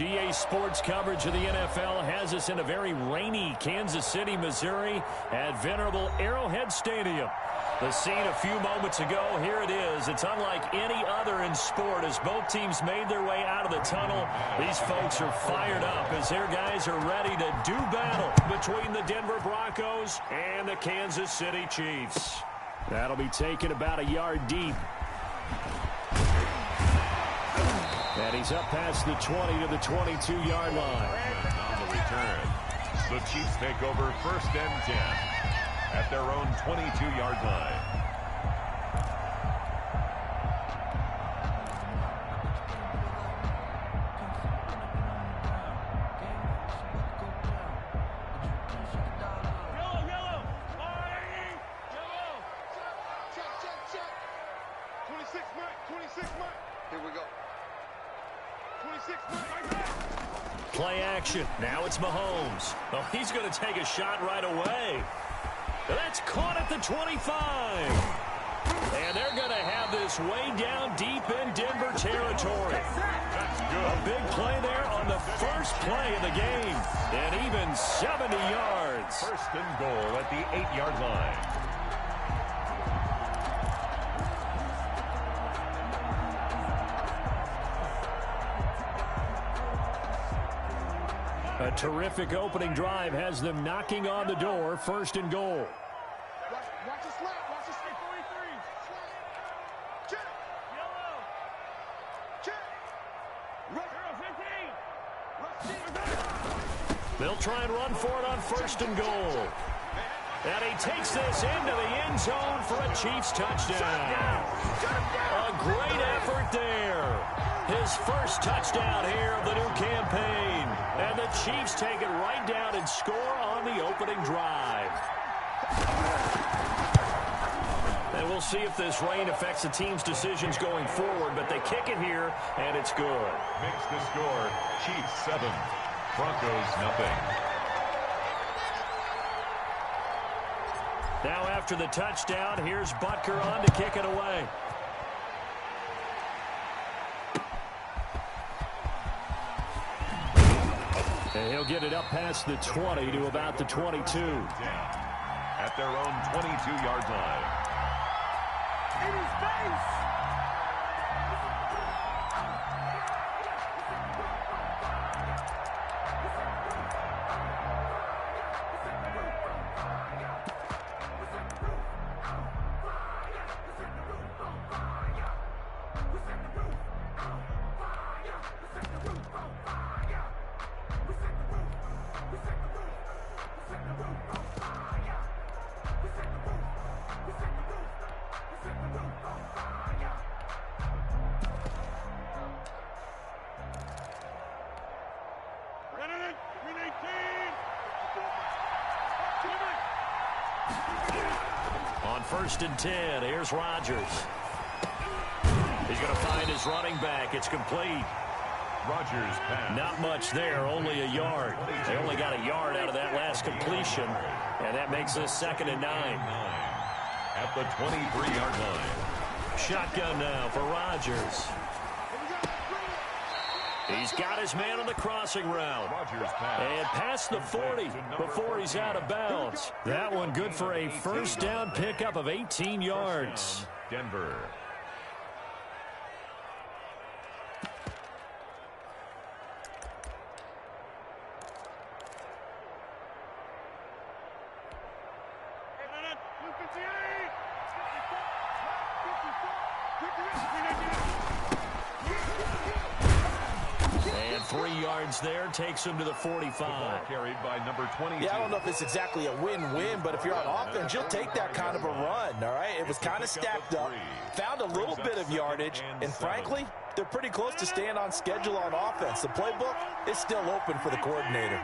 EA Sports coverage of the NFL has us in a very rainy Kansas City, Missouri at venerable Arrowhead Stadium. The scene a few moments ago, here it is. It's unlike any other in sport as both teams made their way out of the tunnel. These folks are fired up as their guys are ready to do battle between the Denver Broncos and the Kansas City Chiefs. That'll be taken about a yard deep. And he's up past the 20 to the 22-yard line. On the return, the Chiefs take over 1st and 10 at their own 22-yard line. Yellow. 26 Mike. Here we go. 26 Mike. Play action. Now it's Mahomes. Oh, he's going to take a shot right away. That's caught at the 25. And they're going to have this way down deep in Denver territory. That's good. A big play there on the first play of the game. And even 70 yards. 1st and goal at the 8-yard line. A terrific opening drive has them knocking on the door. 1st and goal. Watch the slap. Watch the slap. 43. Check. Yellow. Check. Rush 15. They'll try and run for it on 1st and goal. And he takes this into the end zone for a Chiefs touchdown. A great effort there. His first touchdown here of the new campaign. And the Chiefs take it right down and score on the opening drive. And we'll see if this rain affects the team's decisions going forward, but they kick it here, and it's good. Makes the score Chiefs 7, Broncos nothing. Now after the touchdown, here's Butker on to kick it away. And he'll get it up past the 20 to about the 22. At their own 22-yard line. In his face. On 1st and 10, here's Rodgers. He's going to find his running back. It's complete. Rodgers pass. Not much there, only a yard. They only got a yard out of that last completion, and that makes this 2nd and 9. At the 23-yard line. Shotgun now for Rodgers. He's got his man on the crossing route. Rodgers pass. And past the 40 before he's out of bounds. That one good for a first down pickup of 18 yards. Denver. And 3 yards there takes him to the 45. Carried by number 22. Yeah, I don't know if it's exactly a win-win, but if you're on offense, you'll take that kind of a run, all right? It was kind of stacked up, found a little bit of yardage, and frankly, they're pretty close to staying on schedule on offense. The playbook is still open for the coordinator.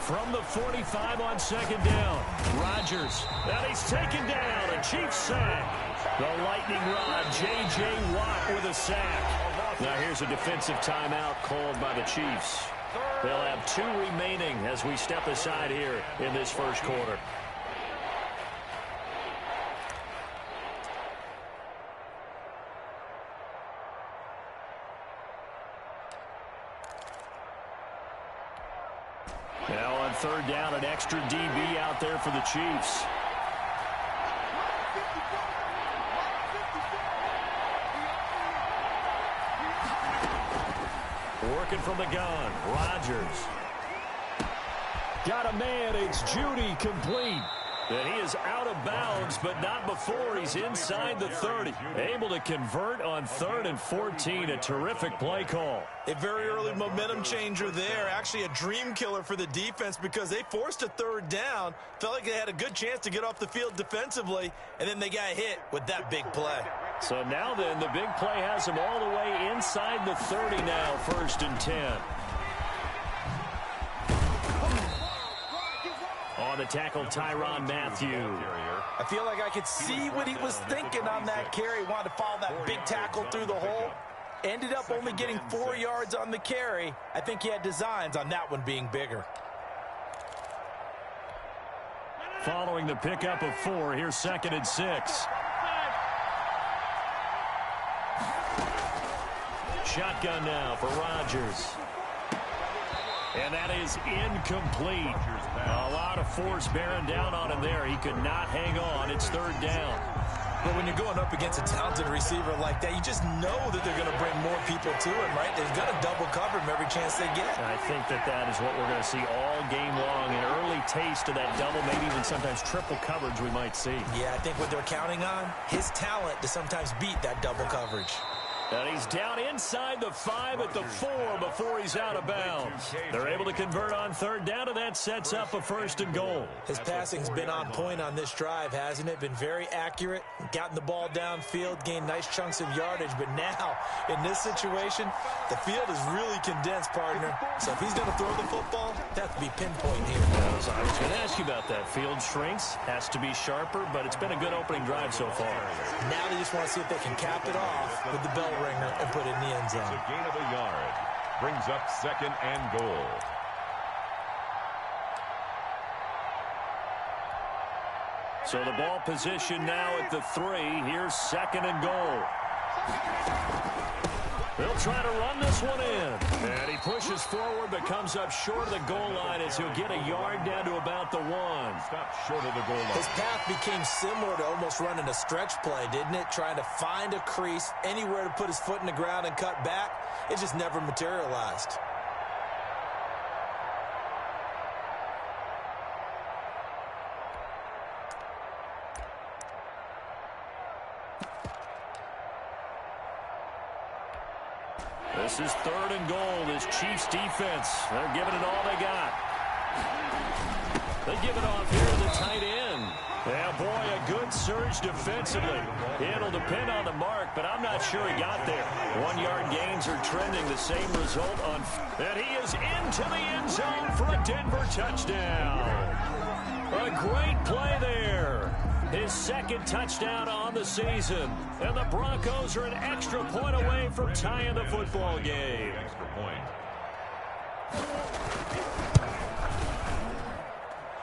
From the 45 on 2nd down, Rodgers. And he's taken down. A Chiefs sack. The lightning rod, J.J. Watt with a sack. Now here's a defensive timeout called by the Chiefs. They'll have 2 remaining as we step aside here in this first quarter. Now on third down, an extra DB out there for the Chiefs. Working from the gun, Rodgers. Got a man, it's Judy, complete. And he is out of bounds, but not before he's inside the 30. Able to convert on 3rd and 14. A terrific play call. A very early momentum changer there. Actually a dream killer for the defense because they forced a 3rd down. Felt like they had a good chance to get off the field defensively, and then they got hit with that big play. So now then, the big play has them all the way inside the 30 now, 1st and 10. On the tackle, Tyrann Mathieu. I feel like I could see what he was thinking on that carry. Wanted to follow that big tackle through the hole. Ended up only getting 4 yards on the carry. I think he had designs on that one being bigger. Following the pickup of 4, here's 2nd and 6. Shotgun now for Rodgers. And that is incomplete. A lot of force bearing down on him there. He could not hang on. It's 3rd down. But when you're going up against a talented receiver like that, you just know that they're going to bring more people to him, right? They're going to double cover him every chance they get. I think that is what we're going to see all game long. An early taste of that double, maybe even sometimes triple coverage we might see. Yeah, I think what they're counting on, his talent to sometimes beat that double coverage. And he's down inside the 5 at the 4 before he's out of bounds. They're able to convert on 3rd down, and that sets up a 1st and goal. His passing's been on point on this drive, hasn't it? Been very accurate, gotten the ball downfield, gained nice chunks of yardage. But now, in this situation, the field is really condensed, partner. So if he's going to throw the football, that has to be pinpoint here. I was going to ask you about that. Field shrinks, has to be sharper, but it's been a good opening drive so far. Now they just want to see if they can cap it off with the bell ringer and put it in the end zone. It's a gain of a yard. Brings up 2nd and goal. So the ball position now at the 3. Here's 2nd and goal. They'll try to run this one in. And he pushes forward but comes up short of the goal line as he'll get a yard down to about the 1. Stop short of the goal line. His path became similar to almost running a stretch play, didn't it? Trying to find a crease, anywhere to put his foot in the ground and cut back. It just never materialized. This is 3rd and goal. This Chiefs defense, they're giving it all they got. They give it off here to the tight end. Yeah, boy, a good surge defensively. It'll depend on the mark, but I'm not sure he got there. 1-yard gains are trending. The same result on... And he is into the end zone for a Denver touchdown. A great play there. His 2nd touchdown on the season. And the Broncos are an extra point away from tying the football game. Extra point.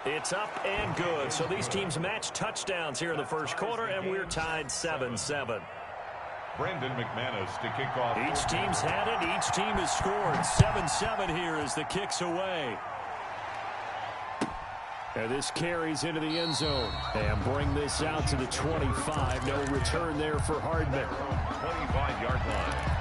It's up and good. So these teams match touchdowns here in the 1st quarter, and we're tied 7-7. Brandon McManus to kick off. Each team's had it. Each team has scored. 7-7 here as the kick's away. And this carries into the end zone. And bring this out to the 25. No return there for Hardman. 25-yard line.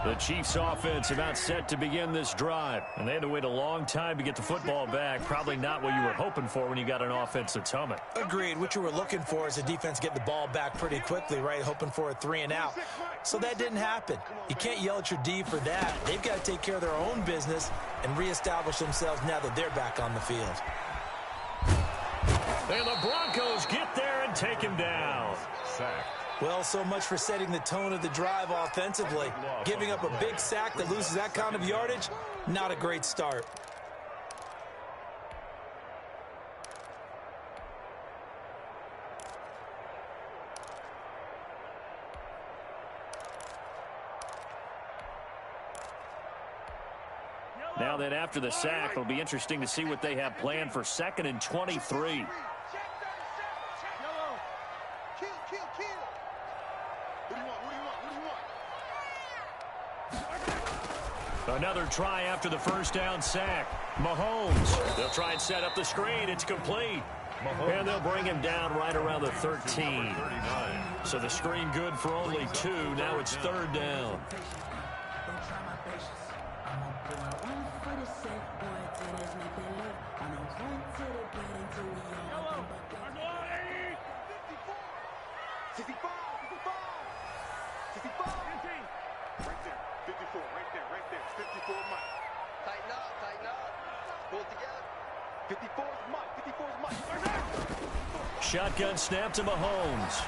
The Chiefs offense about set to begin this drive. And they had to wait a long time to get the football back. Probably not what you were hoping for when you got an offense that's humming. Agreed. What you were looking for is the defense getting the ball back pretty quickly, right? Hoping for a 3 and out. So that didn't happen. You can't yell at your D for that. They've got to take care of their own business and reestablish themselves now that they're back on the field. And the Broncos get there and take him down. Sack. Well, so much for setting the tone of the drive offensively. Giving up a big sack that loses that kind of yardage, not a great start. Now then, after the sack, it'll be interesting to see what they have planned for 2nd and 23. Another try after the first down sack. Mahomes. They'll try and set up the screen. It's complete. And they'll bring him down right around the 13. So the screen good for only 2. Now it's third down. Shotgun snap to Mahomes.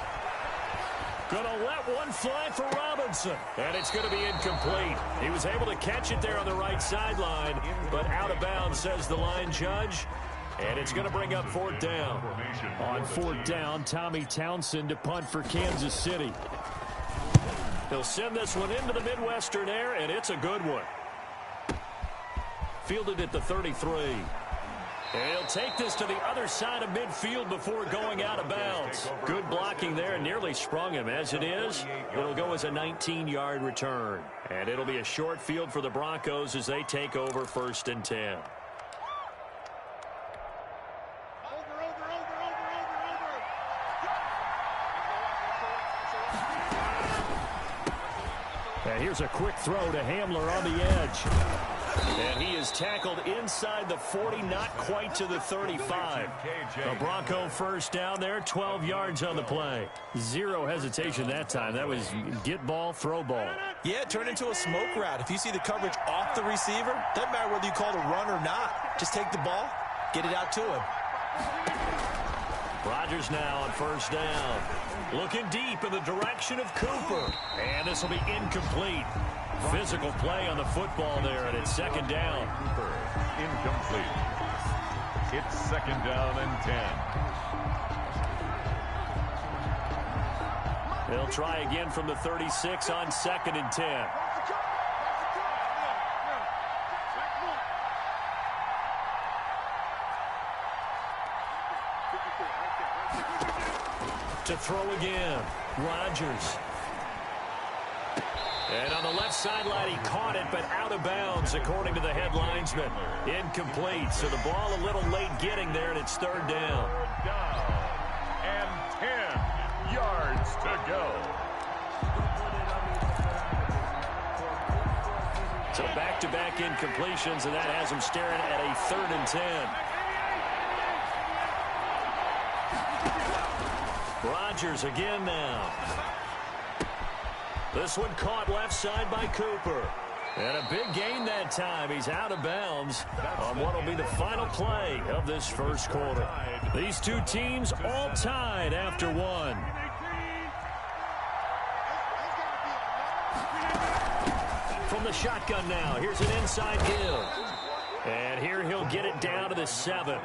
Gonna let one fly for Robinson. And it's going to be incomplete. He was able to catch it there on the right sideline, but out of bounds, says the line judge. And it's going to bring up fourth down. On fourth down, Tommy Townsend to punt for Kansas City. He'll send this one into the Midwestern air, and it's a good one. Fielded at the 33. And he'll take this to the other side of midfield before going out of bounds. Good blocking there, nearly sprung him. As it is, it'll go as a 19-yard return. And it'll be a short field for the Broncos as they take over first and 10. And here's a quick throw to Hamler on the edge. And he is tackled inside the 40, not quite to the 35. A Bronco first down there, 12 yards on the play. Zero hesitation that time. That was get ball, throw ball. Yeah, it turned into a smoke route. If you see the coverage off the receiver, doesn't matter whether you call it a run or not. Just take the ball, get it out to him. Rodgers now on first down. Looking deep in the direction of Cooper. And this will be incomplete. Physical play on the football there, and it's second down. Cooper, incomplete. It's second down and 10. They'll try again from the 36 on second and 10. To throw again, Rodgers. And on the left sideline, he caught it, but out of bounds, according to the head linesman. Incomplete, so the ball a little late getting there, and it's third down. Third down and 10 yards to go. So back-to-back incompletions, and that has him staring at a third and 10. Rodgers again now. This one caught left side by Cooper. And a big gain that time. He's out of bounds on what will be the final play of this first quarter. These two teams all tied after one. From the shotgun now, here's an inside give. And here he'll get it down to the 7.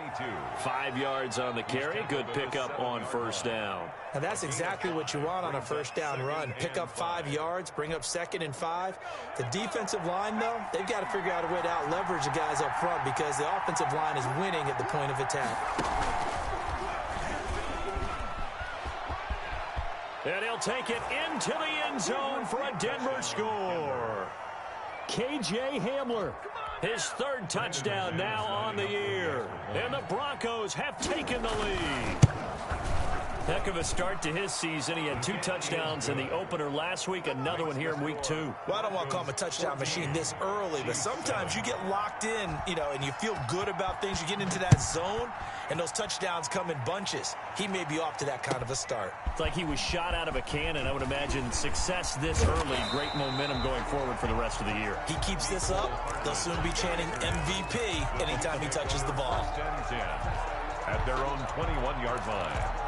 5 yards on the carry. Good pickup on first down. And that's exactly what you want on a first down run. Pick up 5 yards, bring up second and 5. The defensive line, though, they've got to figure out a way to out-leverage the guys up front because the offensive line is winning at the point of attack. And he'll take it into the end zone for a Denver score. K.J. Hamler. His third touchdown now on the year. And the Broncos have taken the lead. Heck of a start to his season. He had 2 touchdowns in the opener last week, another one here in week 2. Well, I don't want to call him a touchdown machine this early, but sometimes you get locked in, and you feel good about things. You get into that zone, and those touchdowns come in bunches. He may be off to that kind of a start. It's like he was shot out of a cannon. I would imagine success this early, great momentum going forward for the rest of the year. He keeps this up, they'll soon be chanting MVP anytime he touches the ball. At their own 21-yard line.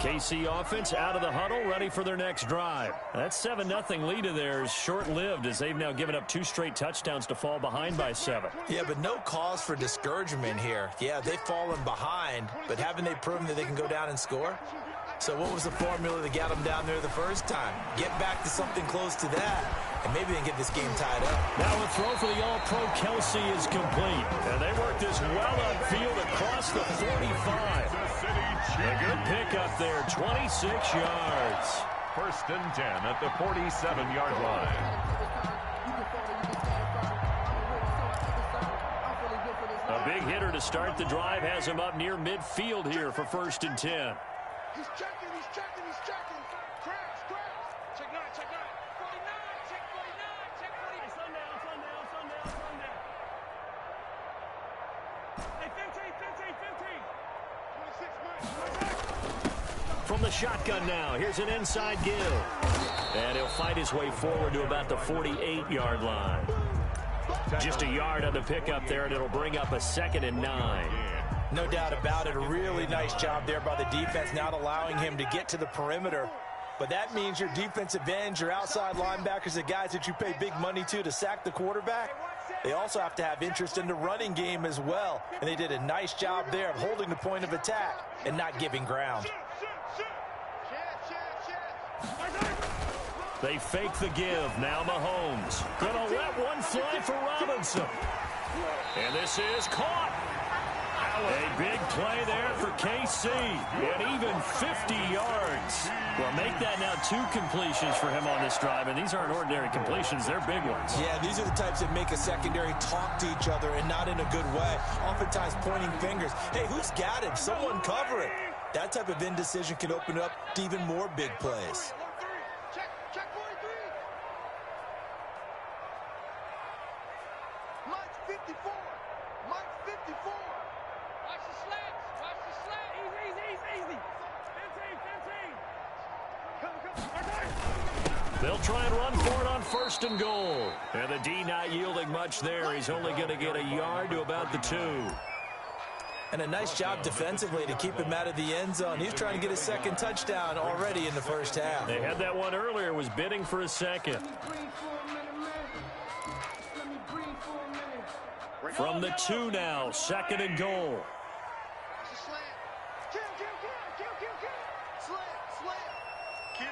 KC offense out of the huddle, ready for their next drive. That 7-0 lead of theirs short-lived as they've now given up 2 straight touchdowns to fall behind by 7. Yeah, but no cause for discouragement here. Yeah, they've fallen behind, but haven't they proven that they can go down and score? So what was the formula that got them down there the first time? Get back to something close to that, and maybe they can get this game tied up. Now a throw for the All-Pro Kelsey is complete. And they work this well upfield across the 45. A good pickup there, 26 46 yards. First and 10 at the 47-yard line. A big hitter to start the drive has him up near midfield here for first and 10. He's checking, he's checking, he's checking. Crash, crash. Check 9, check 9. 49, check 49, check 49. Sundown, sundown, sundown, sundown. Hey, 15, 15, 15. 26, Mike. From the shotgun now, here's an inside give. And he'll fight his way forward to about the 48-yard line. Just a yard on the pickup there, and it'll bring up a 2nd and 9. No doubt about it. A really nice job there by the defense, not allowing him to get to the perimeter. But that means your defensive ends, your outside linebackers, the guys that you pay big money to sack the quarterback, they also have to have interest in the running game as well. And they did a nice job there of holding the point of attack and not giving ground. They fake the give. Now Mahomes. Gonna let one fly for Robinson. And this is caught. A big play there for KC. And even 50 yards. Well, make that now 2 completions for him on this drive. And these aren't ordinary completions. They're big ones. Yeah, these are the types that make a secondary talk to each other and not in a good way. Oftentimes pointing fingers. Hey, who's got him? Someone cover it. That type of indecision can open up to even more big plays. Check 43. Mike's 54. Mike's 54. Watch the slats. Watch the slat. Easy. 15. Come. They'll try and run for it on first and goal. And the D not yielding much there. He's only going to get a yard to about the 2. And a nice job defensively to keep him out of the end zone. He's trying to get his 2nd touchdown already in the first half. They had that one earlier, was bidding for a 2nd. From the 2 now, 2nd and goal. Kill. Slam. Kill.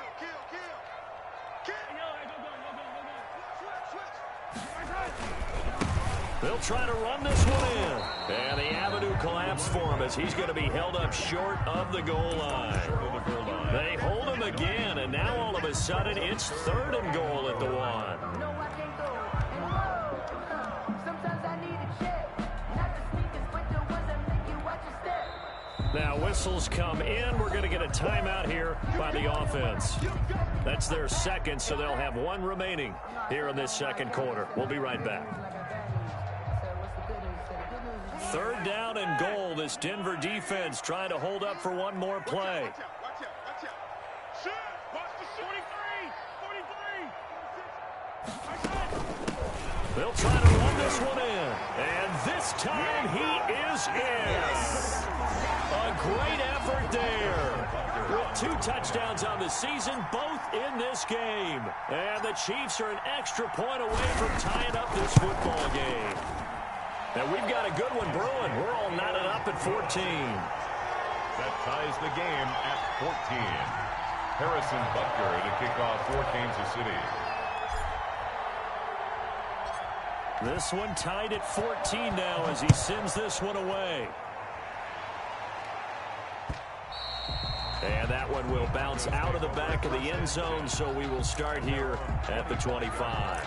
They'll try to run this one in. And the avenue collapsed for him as he's going to be held up short of the goal line. They hold him again, and now all of a sudden it's 3rd and goal at the 1. Now whistles come in. We're going to get a timeout here by the offense. That's their 2nd, so they'll have 1 remaining here in this 2nd quarter. We'll be right back. 3rd down and goal. This Denver defense trying to hold up for 1 more play. Watch out. Watch the 43. They'll try to run this one in. And this time he is in. A great effort there. With 2 touchdowns on the season, both in this game. And the Chiefs are an extra point away from tying up this football game. And we've got a good one brewing. We're all knotted up at 14. That ties the game at 14. Harrison Butker to kick off for Kansas City. This one tied at 14 now as he sends this one away. And that one will bounce out of the back of the end zone, so we will start here at the 25.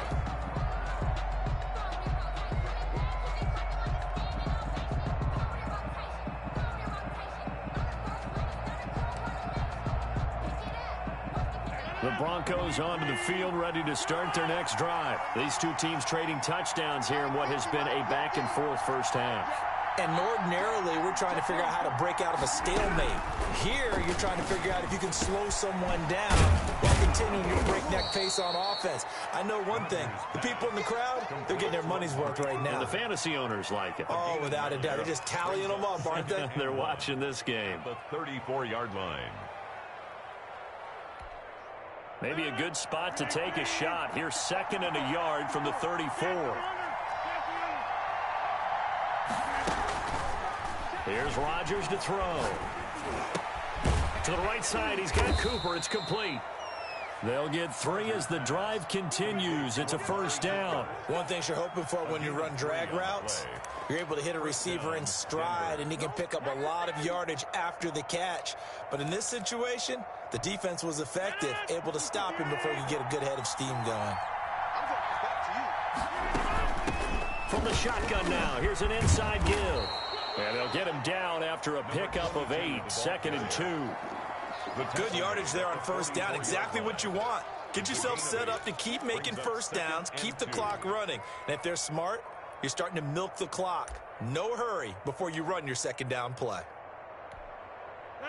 The Broncos onto the field, ready to start their next drive. These 2 teams trading touchdowns here in what has been a back-and-forth first half. And ordinarily, we're trying to figure out how to break out of a stalemate. Here, you're trying to figure out if you can slow someone down while continuing your breakneck pace on offense. I know one thing. The people in the crowd, they're getting their money's worth right now. And the fantasy owners like it. Oh, without a doubt. They're just tallying them up, aren't they? They're watching this game. The 34-yard line. Maybe a good spot to take a shot. Here's 2nd and a yard from the 34. Here's Rodgers to throw. To the right side, he's got Cooper. It's complete. They'll get 3 as the drive continues. It's a first down. One thing you're hoping for when you run drag routes, you're able to hit a receiver in stride, and he can pick up a lot of yardage after the catch. But in this situation, the defense was effective, able to stop him before he could get a good head of steam going. From the shotgun now, here's an inside give. And they'll get him down after a pickup of 8, 2nd and 2. Good yardage there on first down, exactly what you want. Get yourself set up to keep making first downs, keep the clock running. And if they're smart, you're starting to milk the clock. No hurry before you run your second down play.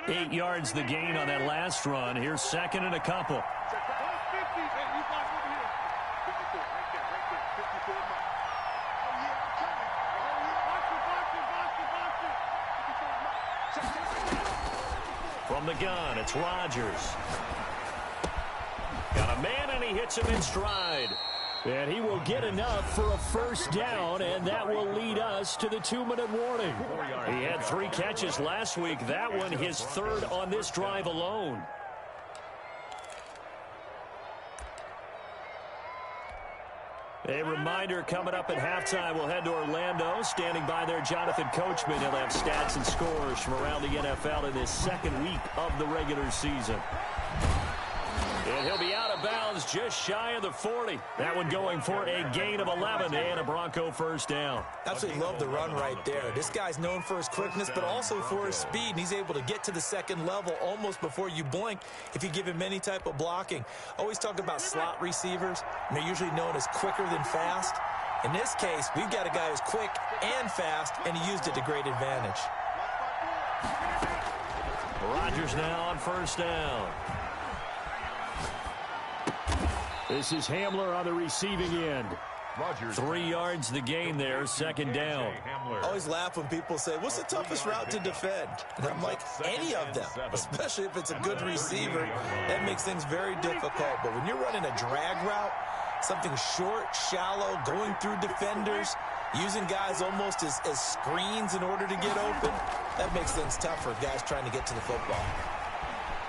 8 yards the gain on that last run. Here's 2nd and a couple. From the gun, it's Rodgers. Got a man, and he hits him in stride. And he will get enough for a first down, and that will lead us to the 2-minute warning. He had 3 catches last week. That one his 3rd on this drive alone. A reminder, coming up at halftime, we'll head to Orlando. Standing by there, Jonathan Coachman. He'll have stats and scores from around the NFL in this 2nd week of the regular season. And he'll be out of bounds just shy of the 40. That one going for a gain of 11 and a Bronco first down. Absolutely love the run right there. This guy's known for his quickness, but also for his speed. And he's able to get to the 2nd level almost before you blink if you give him any type of blocking. Always talk about slot receivers, and they're usually known as quicker than fast. In this case, we've got a guy who's quick and fast, and he used it to great advantage. Rodgers now on first down. This is Hamler on the receiving end. 3 yards the gain there, 2nd down. I always laugh when people say, what's the toughest route to defend? And I'm like, any of them, especially if it's a good receiver. That makes things very difficult. But when you're running a drag route, something short, shallow, going through defenders, using guys almost as screens in order to get open, that makes things tough for guys trying to get to the football.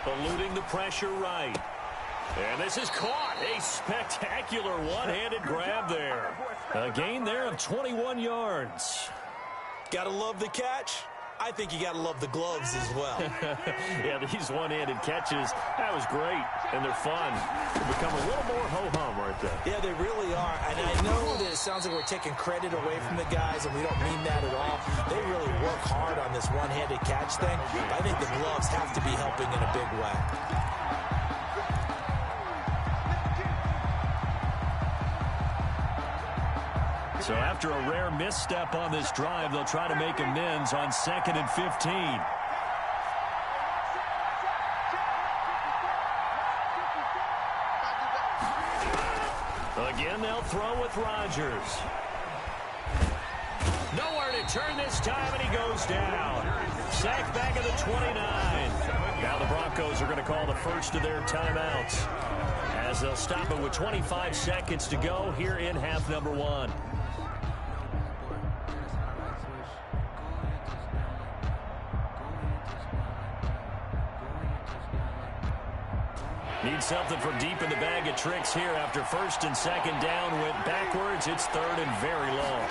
Eluding the pressure right. And this is caught. A spectacular one-handed grab there. A gain there of 21 yards. Gotta love the catch. I think you gotta love the gloves as well. Yeah, these one-handed catches, that was great. And they're fun. They become a little more ho-hum right there. Yeah, they really are. And I know that it sounds like we're taking credit away from the guys, and we don't mean that at all. They really work hard on this one-handed catch thing. But I think the gloves have to be helping in a big way. So after a rare misstep on this drive, they'll try to make amends on 2nd and 15. Again, they'll throw with Rodgers. Nowhere to turn this time, and he goes down. Sacked back at the 29. Now the Broncos are going to call the first of their timeouts, as they'll stop it with 25 seconds to go here in half number 1. Need something from deep in the bag of tricks here after 1st and 2nd down went backwards. It's 3rd and very long.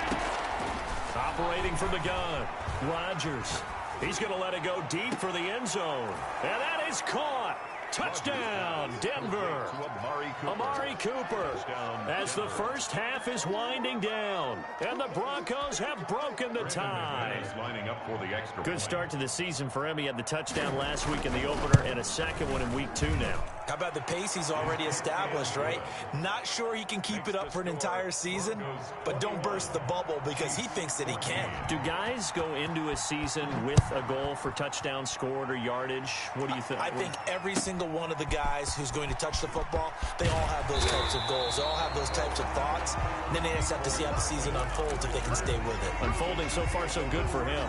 Operating from the gun, Rodgers. He's going to let it go deep for the end zone. And that is caught. Touchdown, Denver. Amari Cooper. As the first half is winding down, and the Broncos have broken the tie. Good start to the season for him. He had the touchdown last week in the opener and a 2nd one in week 2 now. How about the pace he's already established, right? Not sure he can keep it up for an entire season, but don't burst the bubble because he thinks that he can. Do guys go into a season with a goal for touchdown scored or yardage? What do you think? I think every single one of the guys who's going to touch the football, they all have those types of goals. They all have those types of thoughts. And then they just have to see how the season unfolds if they can stay with it. Unfolding so far so good for him.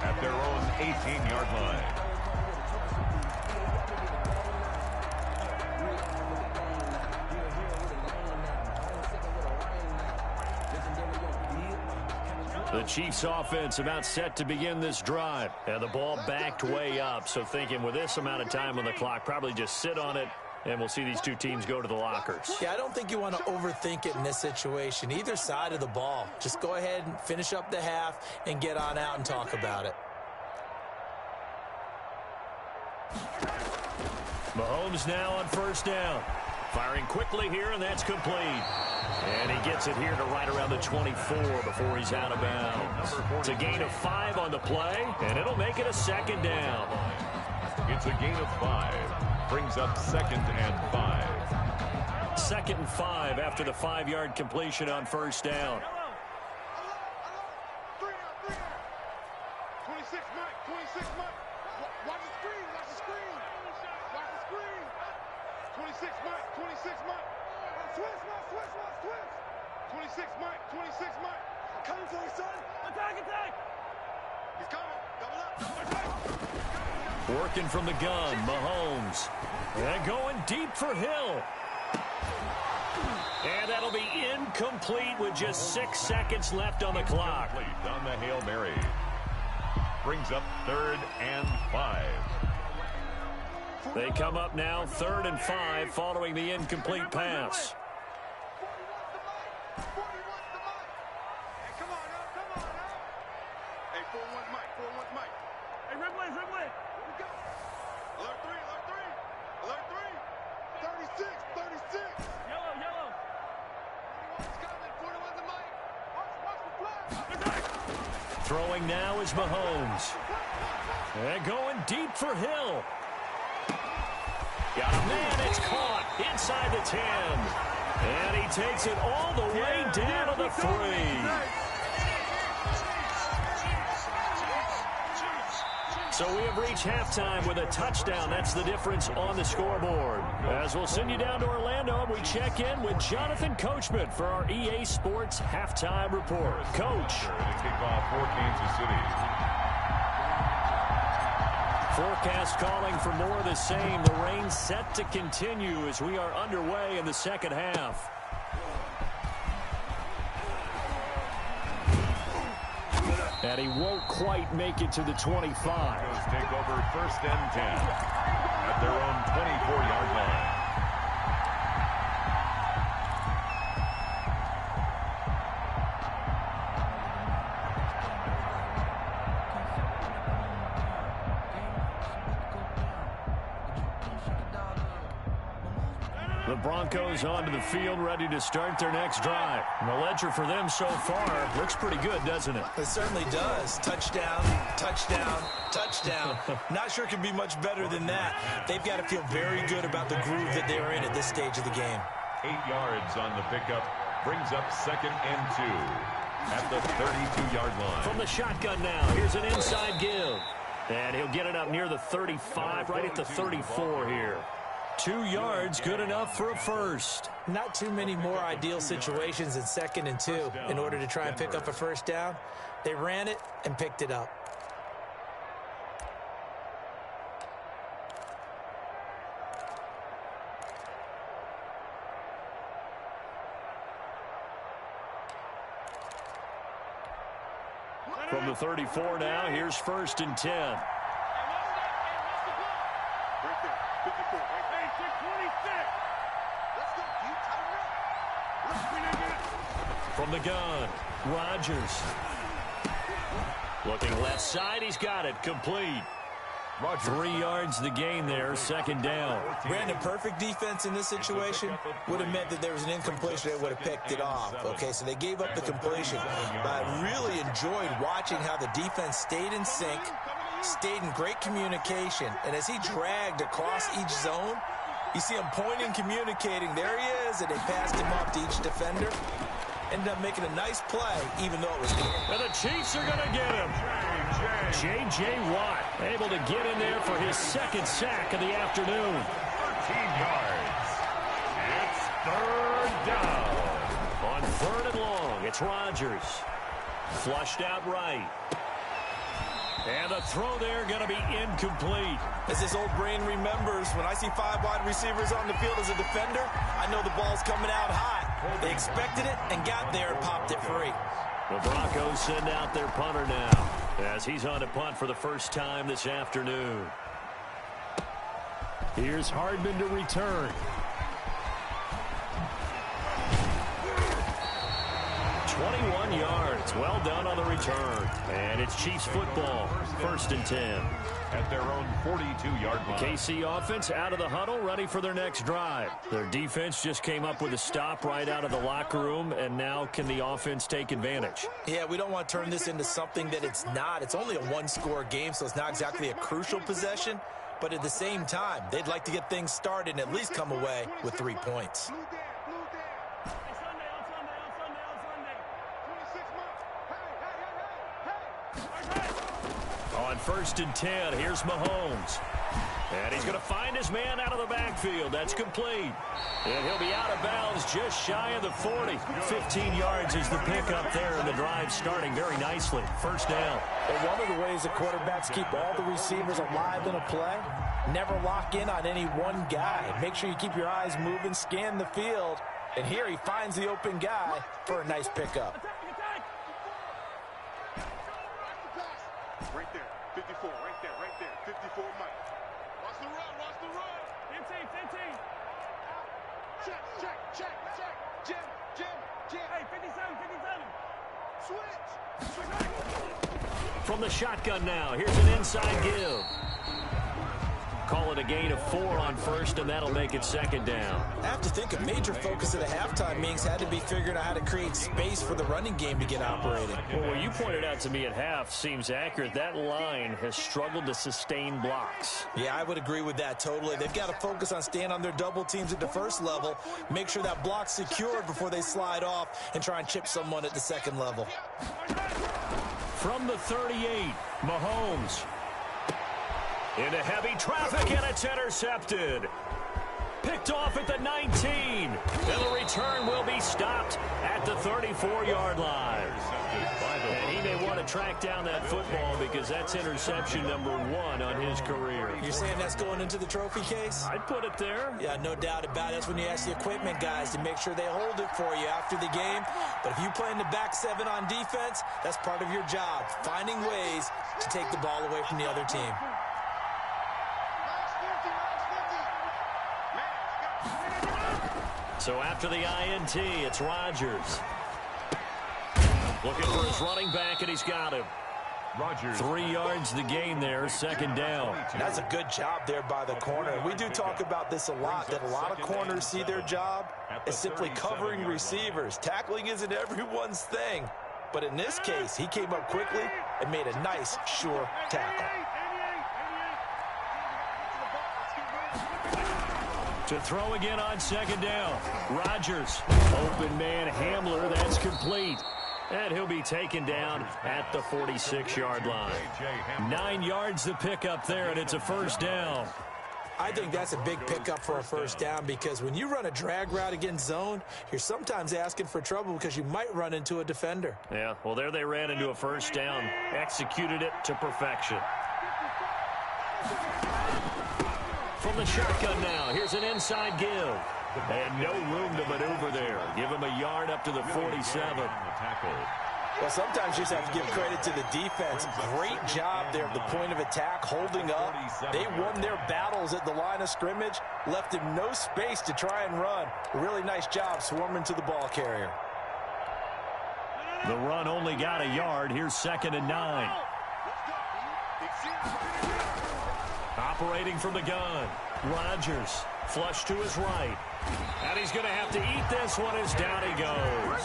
At their own 18-yard line. The Chiefs offense about set to begin this drive. And the ball backed way up. So thinking with this amount of time on the clock, probably just sit on it And we'll see these two teams go to the lockers. Yeah, I don't think you want to overthink it in this situation. Either side of the ball. Just go ahead and finish up the half and get on out and talk about it. Mahomes now on first down. Firing quickly here, and that's complete. And he gets it here to right around the 24 before he's out of bounds. It's a gain of 5 on the play, and it'll make it a second down. It's a gain of 5. Brings up 2nd and 5. 2nd and 5 after the 5-yard completion on first down. 26 Mike, 26 Mike. Watch the screen, watch the screen. Watch the screen. 26 Mike, 26 Mike. Switch, Mike, switch, Mike, switch. 26 Mike, 26 Mike. Coming for you, son. Attack, attack. He's coming. Double up. Attack. Working from the gun, Mahomes. And going deep for Hill. And that'll be incomplete with just 6 seconds left on the clock. On the Hail Mary. Brings up 3rd and 5. They come up now 3rd and 5 following the incomplete pass. Throwing now is Mahomes. And going deep for Hill. Got a man, it's caught inside the 10. And he takes it all the way down to the 3. So we have reached halftime with a touchdown. That's the difference on the scoreboard. As we'll send you down to Orlando, we check in with Jonathan Coachman for our EA Sports Halftime Report. Coach. Kickoff for Kansas City. Forecast calling for more of the same. The rain set to continue as we are underway in the second half. And he won't quite make it to the 25. Broncos take over 1st and 10 at their own 24-yard line. The Broncos onto the field, ready to start their next drive. And the ledger for them so far looks pretty good, doesn't it? It certainly does. Touchdown, touchdown, touchdown. Not sure it can be much better than that. They've got to feel very good about the groove that they're in at this stage of the game. 8 yards on the pickup. Brings up 2nd and 2 at the 32-yard line. From the shotgun now, here's an inside give. And he'll get it up near the 35, right at the 34 here. 2 yards, good enough for a first. Not too many more ideal situations in 2nd and 2 in order to try and pick up a first down. They ran it and picked it up. From the 34 now, here's 1st and 10. From the gun, Rodgers. Looking left side, he's got it, complete. 3 yards the gain there, 2nd down. Brandon, perfect defense in this situation would have meant that there was an incompletion that would have picked it off. Okay, so they gave up the completion. But I really enjoyed watching how the defense stayed in sync, stayed in great communication, and as he dragged across each zone, you see him pointing, communicating. There he is, and they passed him off to each defender. Ended up making a nice play, even though it was... And the Chiefs are going to get him. J.J. Watt able to get in there for his 2nd sack of the afternoon. 13 yards. It's 3rd down. On 3rd and long, it's Rodgers. Flushed out right. And the throw there going to be incomplete. As this old brain remembers, when I see 5 wide receivers on the field as a defender, I know the ball's coming out high. They expected it and got there and popped it free. The Broncos send out their punter now as he's on to punt for the first time this afternoon. Here's Hardman to return. 21 yards. Well done on the return. And it's Chiefs football. 1st and 10. At their own 42-yard line. KC offense out of the huddle, ready for their next drive. Their defense just came up with a stop right out of the locker room, and now can the offense take advantage? Yeah, we don't want to turn this into something that it's not. It's only a one-score game, so it's not exactly a crucial possession. But at the same time, they'd like to get things started and at least come away with 3 points. On 1st and 10, here's Mahomes. And he's going to find his man out of the backfield. That's complete. And he'll be out of bounds just shy of the 40. 15 yards is the pickup there, and the drive starting very nicely. 1st down. And one of the ways the quarterbacks keep all the receivers alive in a play, never lock in on any one guy. Make sure you keep your eyes moving, scan the field. And here he finds the open guy for a nice pickup. Right there, 54, right there, 54, Mike. Watch the run. 15. Check. Jim. Hey, 57. Switch. From the shotgun now, here's an inside give. Call it a gain of 4 on 1st, and that'll make it 2nd down. I have to think a major focus of the halftime meetings had to be figuring out how to create space for the running game to get operating. Well, what you pointed out to me at half seems accurate. That line has struggled to sustain blocks. Yeah, I would agree with that totally. They've got to focus on staying on their double teams at the 1st level, make sure that block's secured before they slide off and try and chip someone at the 2nd level. From the 38, Mahomes. Into heavy traffic, and it's intercepted. Picked off at the 19. And the return will be stopped at the 34-yard line. And he may want to track down that football because that's interception number 1 on his career. You're saying that's going into the trophy case? I'd put it there. Yeah, no doubt about it. That's when you ask the equipment guys to make sure they hold it for you after the game. But if you play in the back 7 on defense, that's part of your job, finding ways to take the ball away from the other team. So after the INT, it's Rodgers. Looking for his running back, and he's got him. Rodgers. 3 yards the gain there, 2nd down. That's a good job there by the corner. We do talk about this a lot, that a lot of corners see their job as simply covering receivers. Tackling isn't everyone's thing. But in this case, he came up quickly and made a nice, sure tackle. To throw again on 2nd down. Rodgers. Open man Hamler. That's complete. And he'll be taken down at the 46-yard line. 9 yards the pickup there, and it's a 1st down. I think that's a big pickup for a 1st down because when you run a drag route against zone, you're sometimes asking for trouble because you might run into a defender. Yeah, well, there they ran into a 1st down. Executed it to perfection. From the shotgun now, here's an inside give. And no room to maneuver there. Give him a yard up to the 47. Well, sometimes you just have to give credit to the defense. Great job there at the point of attack, holding up. They won their battles at the line of scrimmage, left him no space to try and run. A really nice job swarming to the ball carrier. The run only got a yard. Here's 2nd and 9. Operating from the gun. Rodgers flush to his right. And he's going to have to eat this one as down he goes.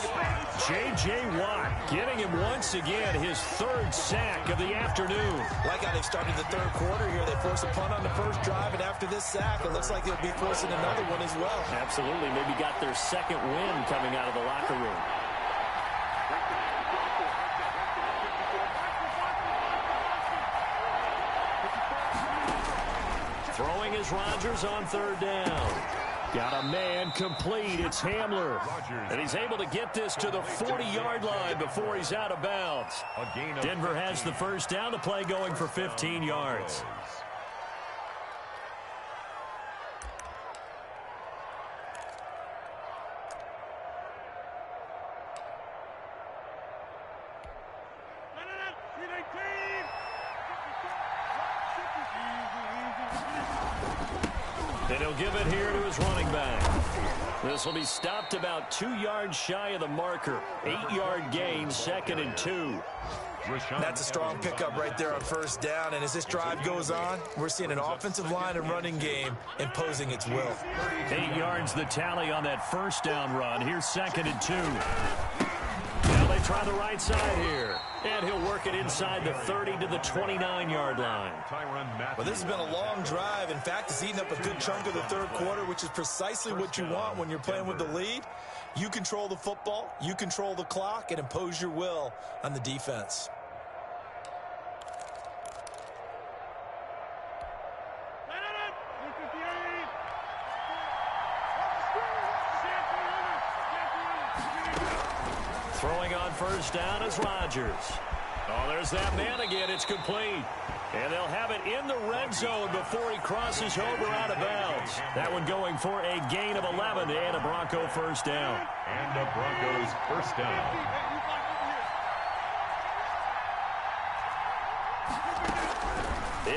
J.J. Watt getting him once again his 3rd sack of the afternoon. Like how they've started the 3rd quarter here. They forced a punt on the 1st drive, and after this sack, it looks like they'll be forcing another one as well. Absolutely. Maybe got their 2nd win coming out of the locker room. Throwing is Rodgers on 3rd down. Got a man complete. It's Hamler. And he's able to get this to the 40-yard line before he's out of bounds. Denver has the 1st down. The play going for 15 yards. And he'll give it here to his running back. This will be stopped about 2 yards shy of the marker. 8-yard gain, 2nd and 2. That's a strong pickup right there on first down. And as this drive goes on, we're seeing an offensive line and running game imposing its will. 8 yards the tally on that first down run. Here's 2nd and 2. Now they try the right side here. And he'll work it inside the 30 to the 29-yard line. Well, this has been a long drive. In fact, it's eaten up a good chunk of the third quarter, which is precisely what you want when you're playing with the lead. You control the football, you control the clock, and impose your will on the defense. Throwing on first down is Rodgers. Oh, there's that man again. It's complete. And they'll have it in the red zone before he crosses over out of bounds. That one going for a gain of 11 and a Bronco first down. And a Broncos first down.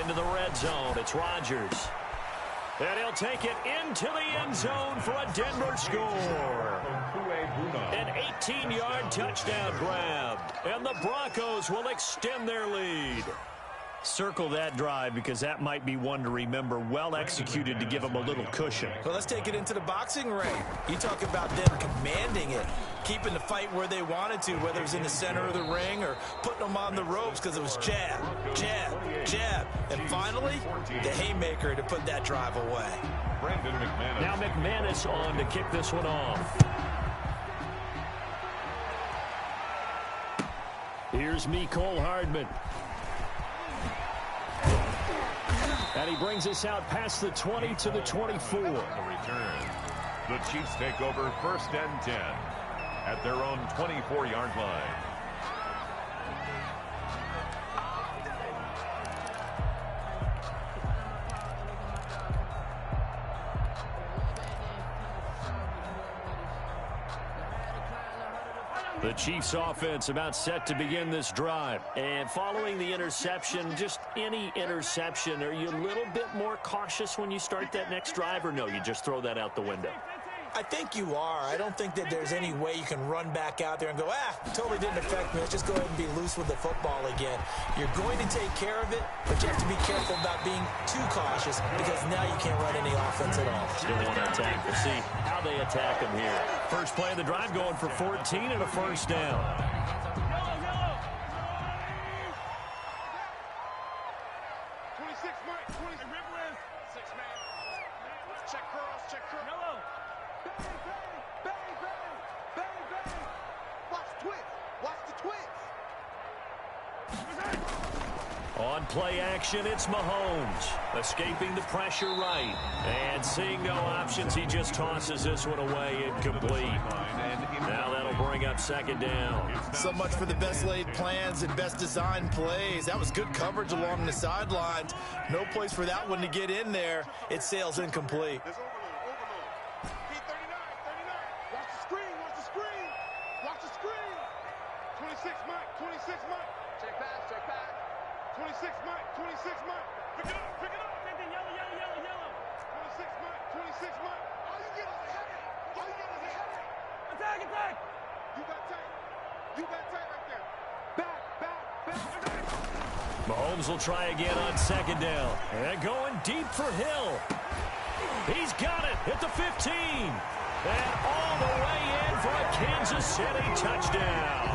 Into the red zone. It's Rodgers. And he'll take it into the end zone for a Denver score. An 18-yard touchdown grab. And the Broncos will extend their lead. Circle that drive because that might be one to remember. Well executed to give them a little cushion. Well, let's take it into the boxing ring. You talk about them commanding it, keeping the fight where they wanted to, whether it was in the center of the ring or putting them on the ropes because it was jab, jab, jab. And finally, the haymaker to put that drive away. Now McManus on to kick this one off. Here's Mecole Hardman. And he brings us out past the 20 to the 24. The return. The Chiefs take over 1st and 10 at their own 24-yard line. The Chiefs offense about set to begin this drive. And following the interception, just any interception, are you a little bit more cautious when you start that next drive, or no, you just throw that out the window? I think you are. I don't think that there's any way you can run back out there and go, totally didn't affect me. Let's just go ahead and be loose with the football again. You're going to take care of it, but you have to be careful about being too cautious because now you can't run any offense at all. Still want to attack. We'll see how they attack him here. First play of the drive going for 14 and a first down. 26, Mike. 26, man. 6 man. Check curls, check curls. Yellow. Bang, bang, bang, bang, bang, bang. Watch the twist. Watch the twist. On play action, it's Mahomes. Escaping the pressure right. And seeing no options, he just tosses this one away incomplete. Now that'll bring up 2nd down. So much for the best laid plans and best designed plays. That was good coverage along the sidelines. No place for that one to get in there. It sails incomplete. There's overload. P39, 39. Watch the screen, watch the screen. Watch the screen. 26, Mike. 26, Mike. Check pass, check pass. 26, Mike. 26, Mike. Pick it up, pick it up. Yellow, yellow, yellow, yellow. 26, Mike. 26, Mike. All you get is a headache. All you get is a headache. Attack, attack. You got tight. You got tight right there. Back, back, back. Mahomes will try again on 2nd down. And going deep for Hill. He's got it at the 15. And all the way in for a Kansas City touchdown.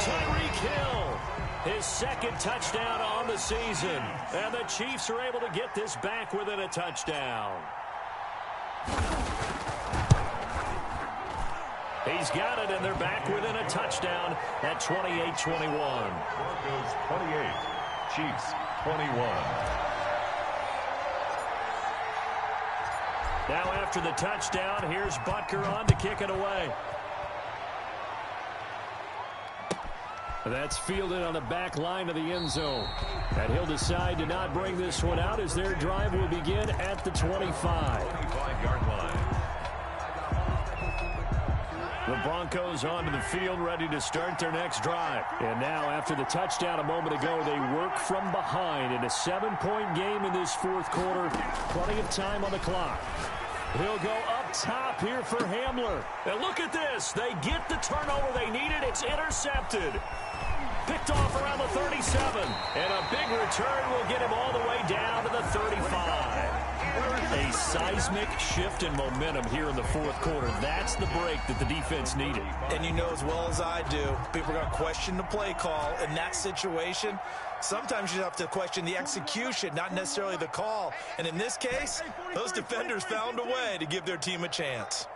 Tyreek Hill, his 2nd touchdown on the season. And the Chiefs are able to get this back within a touchdown. He's got it, and they're back within a touchdown at 28-21. Broncos 28, Chiefs 21. Now after the touchdown, here's Butker on to kick it away. That's fielded on the back line of the end zone. And he'll decide to not bring this one out as their drive will begin at the 25. 25-yard line. The Broncos onto the field, ready to start their next drive. And now, after the touchdown a moment ago, they work from behind in a 7-point game in this fourth quarter. Plenty of time on the clock. He'll go up top here for Hamler. And look at this. They get the turnover they needed. It's intercepted. Picked off around the 37. And a big return will get him all the way down to the 35. A seismic shift in momentum here in the fourth quarter. That's the break that the defense needed. And you know as well as I do, people are going to question the play call in that situation. Sometimes you have to question the execution, not necessarily the call. And in this case, those defenders found a way to give their team a chance.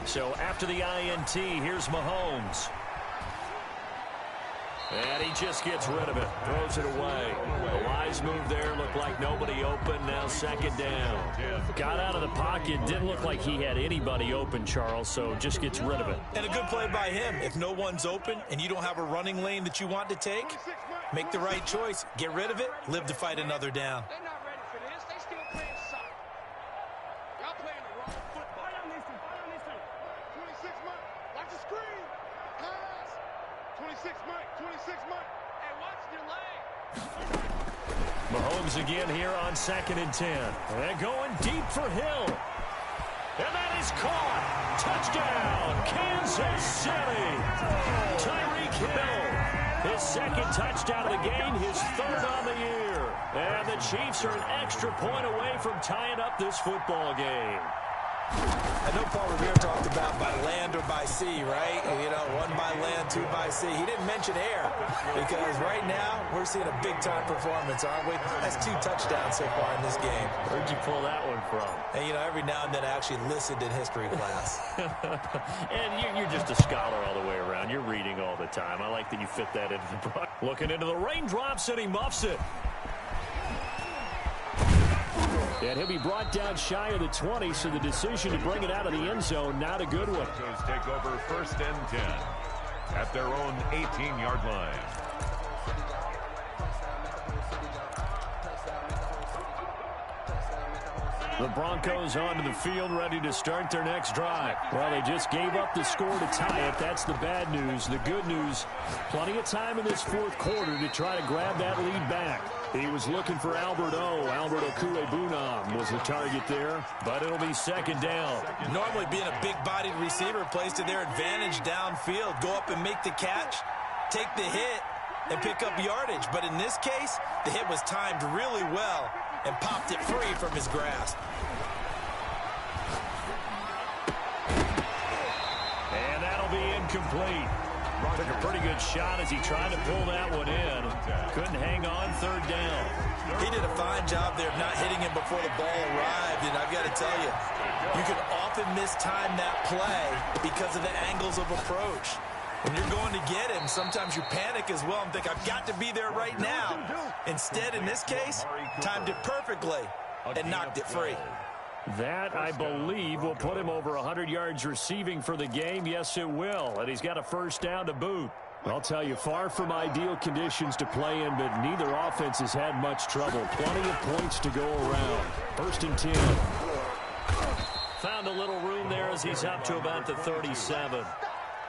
So after the INT, here's Mahomes. And he just gets rid of it, throws it away. A wise move there, looked like nobody open, now second down. Got out of the pocket, didn't look like he had anybody open, Charles, so just gets rid of it. And a good play by him. If no one's open and you don't have a running lane that you want to take, make the right choice, get rid of it, live to fight another down. They're not ready for this. They still playing soccer. Y'all playing the wrong football. 26 months. Watch the screen. Pass. 26 months. 26 months. Hey, watch your leg. Mahomes again here on 2nd and 10. And going deep for Hill. And that is caught. Touchdown, Kansas City. Tyreek Hill. His second touchdown of the game, his third on the year. And the Chiefs are an extra point away from tying up this football game. I know Paul Revere talked about by land or by sea, right? You know, 1 by land, 2 by sea. He didn't mention air because right now we're seeing a big-time performance, aren't we? That's 2 touchdowns so far in this game. Where'd you pull that one from? And, you know, every now and then I actually listened in history class. And you're just a scholar all the way around. You're reading all the time. I like that you fit that into the book. Looking into the raindrops, and he muffs it. And he'll be brought down shy of the 20, so the decision to bring it out of the end zone, not a good one. Broncos take over 1st and 10 at their own 18-yard line. The Broncos onto the field, ready to start their next drive. Well, they just gave up the score to tie it. That's the bad news. The good news, plenty of time in this fourth quarter to try to grab that lead back. He was looking for Albert Okwuegbunam was the target there, but it'll be second down. Normally being a big-bodied receiver plays to their advantage downfield. Go up and make the catch, take the hit, and pick up yardage. But in this case, the hit was timed really well and popped it free from his grasp. And that'll be incomplete. Took a pretty good shot as he tried to pull that one in. Couldn't hang on, third down. He did a fine job there of not hitting him before the ball arrived. And I've got to tell you, you can often mistime that play because of the angles of approach. When you're going to get him, sometimes you panic as well and think, I've got to be there right now. Instead, in this case, timed it perfectly and knocked it free. That, I believe, will put him over 100 yards receiving for the game. Yes, it will. And he's got a first down to boot. I'll tell you, far from ideal conditions to play in, but neither offense has had much trouble. Plenty of points to go around. 1st and 10. Found a little room there as he's up to about the 37.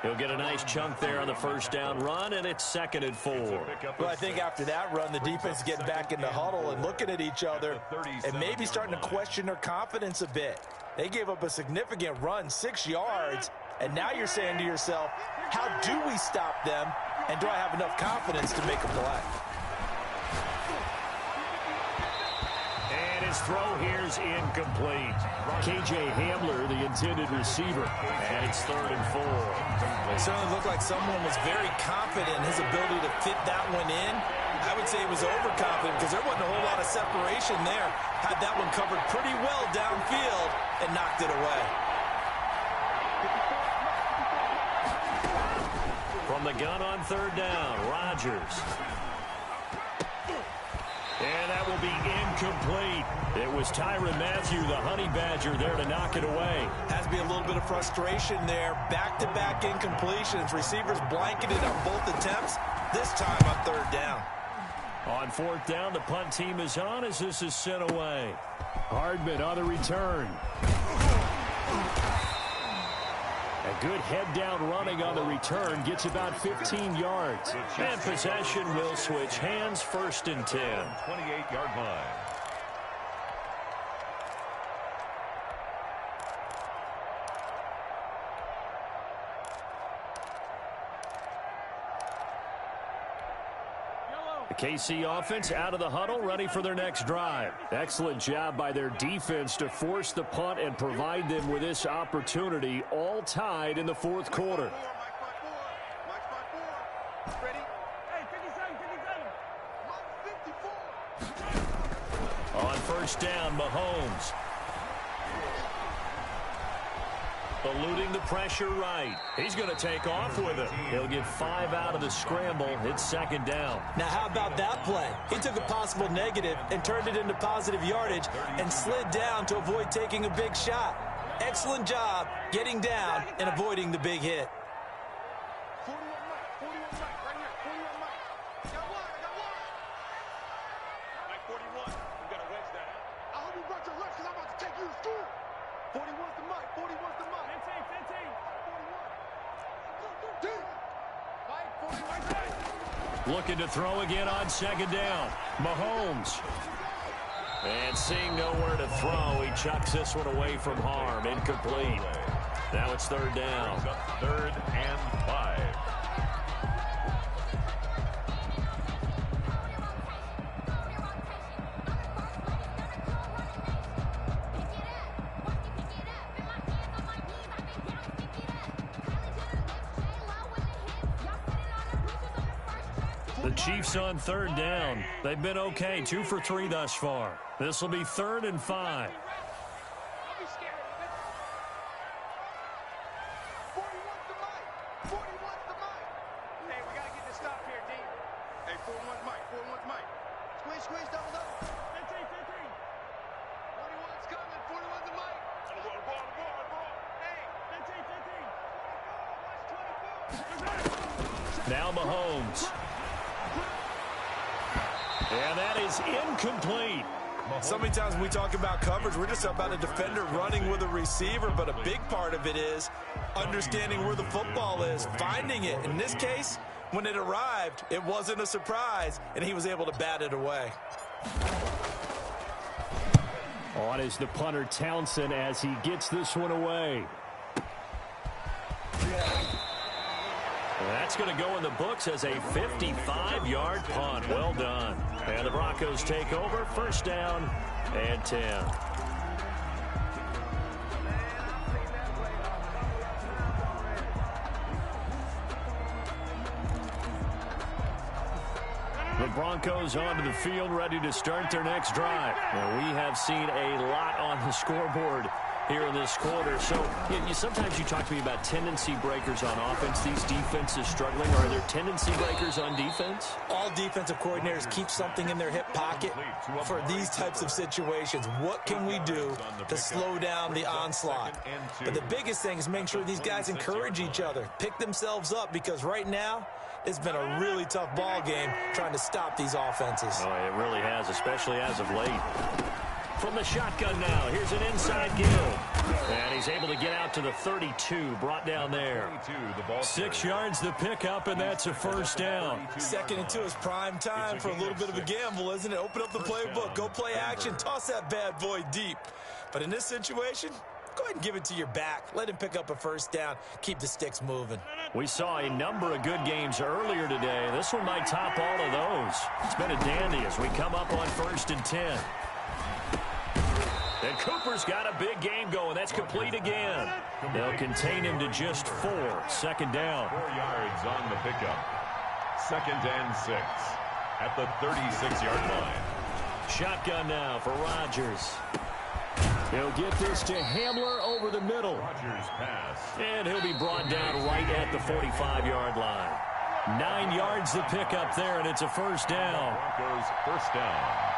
He'll get a nice chunk there on the first down run, and it's 2nd and 4. Well, I think after that run, the defense is getting back in the huddle and looking at each other and maybe starting to question their confidence a bit. They gave up a significant run, 6 yards, and now you're saying to yourself, how do we stop them, and do I have enough confidence to make a play? And his throw here's incomplete. K.J. Hamler, the intended receiver, and it's 3rd and 4. It certainly looked like someone was very confident in his ability to fit that one in. I would say he was overconfident because there wasn't a whole lot of separation there. Had that one covered pretty well downfield and knocked it away. From the gun on 3rd down, Rodgers. And that will be incomplete. It was Tyrann Mathieu, the Honey Badger, there to knock it away. Has to be a little bit of frustration there. Back-to-back incompletions. Receivers blanketed on both attempts. This time on 3rd down. On 4th down, the punt team is on as this is sent away. Hardman on the return. A good head-down running on the return gets about 15 yards. And possession will switch hands, 1st and 10. 28-yard line. The KC offense out of the huddle, ready for their next drive. Excellent job by their defense to force the punt and provide them with this opportunity, all tied in the 4th quarter. On 1st down, Mahomes. Eluding the pressure right. He's going to take off with it. He'll get 5 out of the scramble. It's 2nd down. Now, how about that play? He took a possible negative and turned it into positive yardage and slid down to avoid taking a big shot. Excellent job getting down and avoiding the big hit. 41 Mike, right here, 41 Mike. Got one. Mike 41, we got to wedge that. I hope you brought your lunch because I'm about to take you to school. 41's the Mike, 41's the Mike. 41. Mike, 41. Looking to throw again on 2nd down. Mahomes. And seeing nowhere to throw, he chucks this one away from harm. Incomplete. Now it's 3rd down. 3rd and 5. The Chiefs on 3rd down. They've been okay, 2 for 3 thus far. This will be 3rd and 5. 41's the Mike. 41's the Mike. Hey, we got to get this stop here, D. Hey, 41's Mike. 41's Mike. Squeeze, double up. 15. 41's coming. 41's the Mike. Ball. Hey, 15. Now Mahomes. And that is incomplete. So many times when we talk about coverage, we're just about a defender running with a receiver, but a big part of it is understanding where the football is, finding it. In this case, when it arrived, it wasn't a surprise, and he was able to bat it away. On is the punter Townsend as he gets this one away. That's going to go in the books as a 55-yard punt. Well done. And the Broncos take over, 1st down and 10. The Broncos onto the field, ready to start their next drive. Now, we have seen a lot on the scoreboard here in this quarter. So sometimes you talk to me about tendency breakers on offense. These defenses struggling. Are there tendency breakers on defense? All defensive coordinators keep something in their hip pocket for these types of situations. What can we do to slow down the onslaught? But the biggest thing is making sure these guys encourage each other, pick themselves up, because right now it's been a really tough ball game trying to stop these offenses. Oh, it really has, especially as of late. From the shotgun now, here's an inside Gill. And he's able to get out to the 32, brought down there. 6 yards the pickup, and that's a 1st down. 2nd and 2 is prime time for a little bit of a gamble, isn't it? Open up the playbook, go play action, toss that bad boy deep. But in this situation, go ahead and give it to your back. Let him pick up a 1st down. Keep the sticks moving. We saw a number of good games earlier today. This one might top all of those. It's been a dandy as we come up on 1st and 10. And Cooper's got a big game going. That's complete again. They'll contain him to just 4. 2nd down. 4 yards on the pickup. 2nd and 6 at the 36-yard line. Shotgun now for Rodgers. He'll get this to Hamler over the middle. Rodgers pass. And he'll be brought down right at the 45-yard line. 9 yards the pickup there, and it's a 1st down. Broncos 1st down.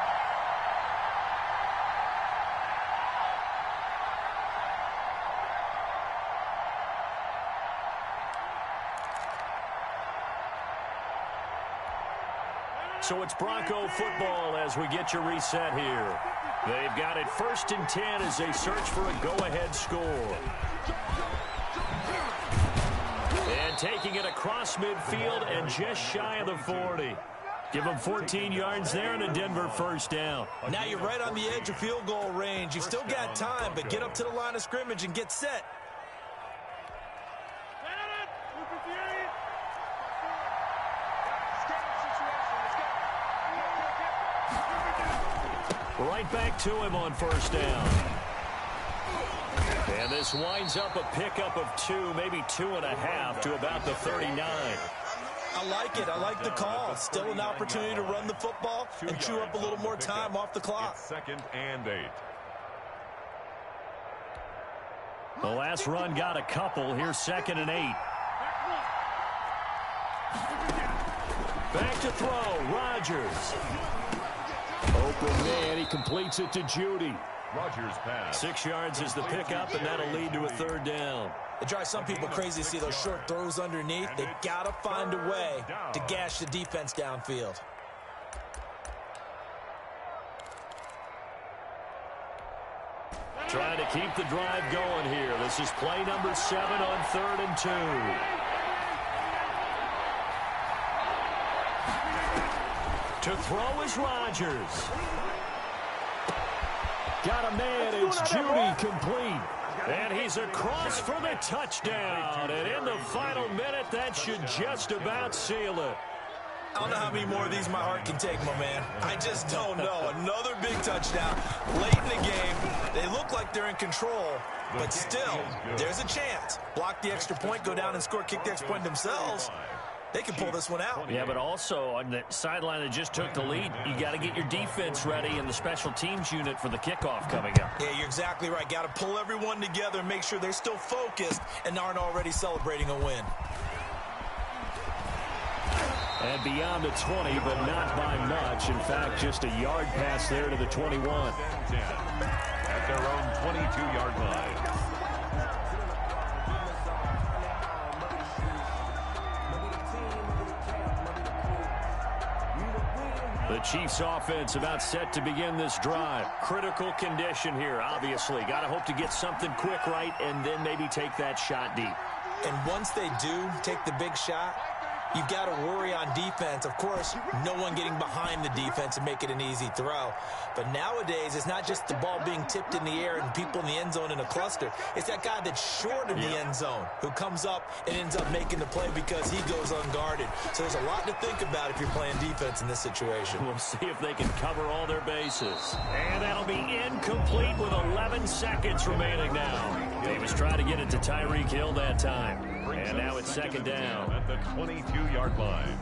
So it's Bronco football as we get you reset here. They've got it 1st and 10 as they search for a go-ahead score. And taking it across midfield and just shy of the 40. Give them 14 yards there and a Denver 1st down. Now you're right on the edge of field goal range. You've still got time, but get up to the line of scrimmage and get set. Right back to him on 1st down. And this winds up a pickup of 2, maybe 2.5 to about the 39. I like it. I like the call. Still an opportunity to run the football and chew up a little more time off the clock. It's 2nd and 8. The last run got a couple. Here's 2nd and 8. Back to throw. Rodgers. Open man. He completes it to Judy. Rodgers pass. 6 yards is the pickup, and that'll lead to a 3rd down. It drives some people crazy to see those short throws underneath. They've got to find a way to gash the defense downfield. Trying to keep the drive going here. This is play number 7 on 3rd and 2. To throw is Rodgers. Got a man. It's Judy complete. And he's across for the touchdown. And in the final minute, that should just about seal it. I don't know how many more of these my heart can take, my man. I just don't know. Another big touchdown late in the game. They look like they're in control, but still, there's a chance. Block the extra point, go down and score, kick the extra point themselves. They can pull this one out. Yeah, but also on the sideline that just took the lead, you got to get your defense ready and the special teams unit for the kickoff coming up. Yeah, you're exactly right. Got to pull everyone together and make sure they're still focused and aren't already celebrating a win. And beyond the 20, but not by much. In fact, just a yard pass there to the 21. At their own 22-yard line. The Chiefs offense about set to begin this drive. Critical condition here, obviously. Got to hope to get something quick right and then maybe take that shot deep. And once they do take the big shot, you've got to worry on defense. Of course, no one getting behind the defense and make it an easy throw. But nowadays, it's not just the ball being tipped in the air and people in the end zone in a cluster. It's that guy that's short of the end zone who comes up and ends up making the play because he goes unguarded. So there's a lot to think about if you're playing defense in this situation. We'll see if they can cover all their bases. And that'll be incomplete with 11 seconds remaining now. He was trying to get it to Tyreek Hill that time. And now it's 2nd down. At the 22-yard line.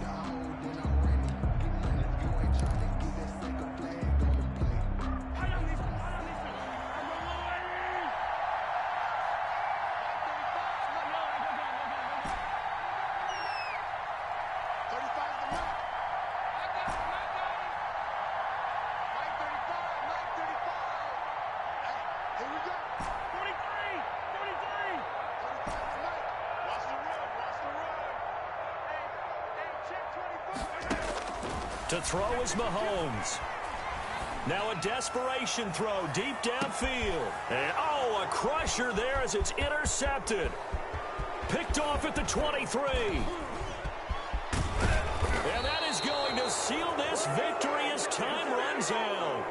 To throw is Mahomes. Now a desperation throw deep downfield. And, oh, a crusher there as it's intercepted. Picked off at the 23. And that is going to seal this victory as time runs out.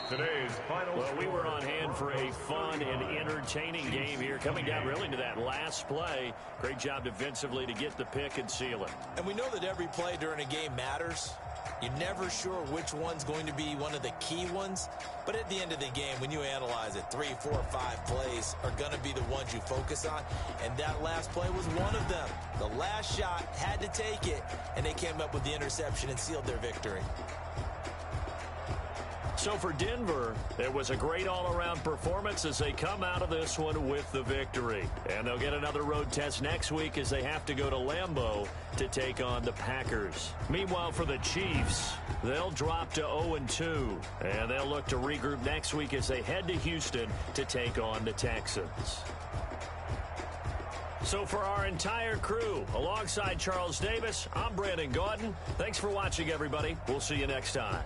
Today's final. Well, we were on hand for a fun and entertaining game here, coming down really to that last play. Great job defensively to get the pick and seal it. And we know that every play during a game matters. You're never sure which one's going to be one of the key ones. But at the end of the game, when you analyze it, 3, 4, 5 plays are going to be the ones you focus on. And that last play was one of them. The last shot had to take it, and they came up with the interception and sealed their victory. So for Denver, it was a great all-around performance as they come out of this one with the victory. And they'll get another road test next week as they have to go to Lambeau to take on the Packers. Meanwhile, for the Chiefs, they'll drop to 0-2. And they'll look to regroup next week as they head to Houston to take on the Texans. So for our entire crew, alongside Charles Davis, I'm Brandon Gaudin. Thanks for watching, everybody. We'll see you next time.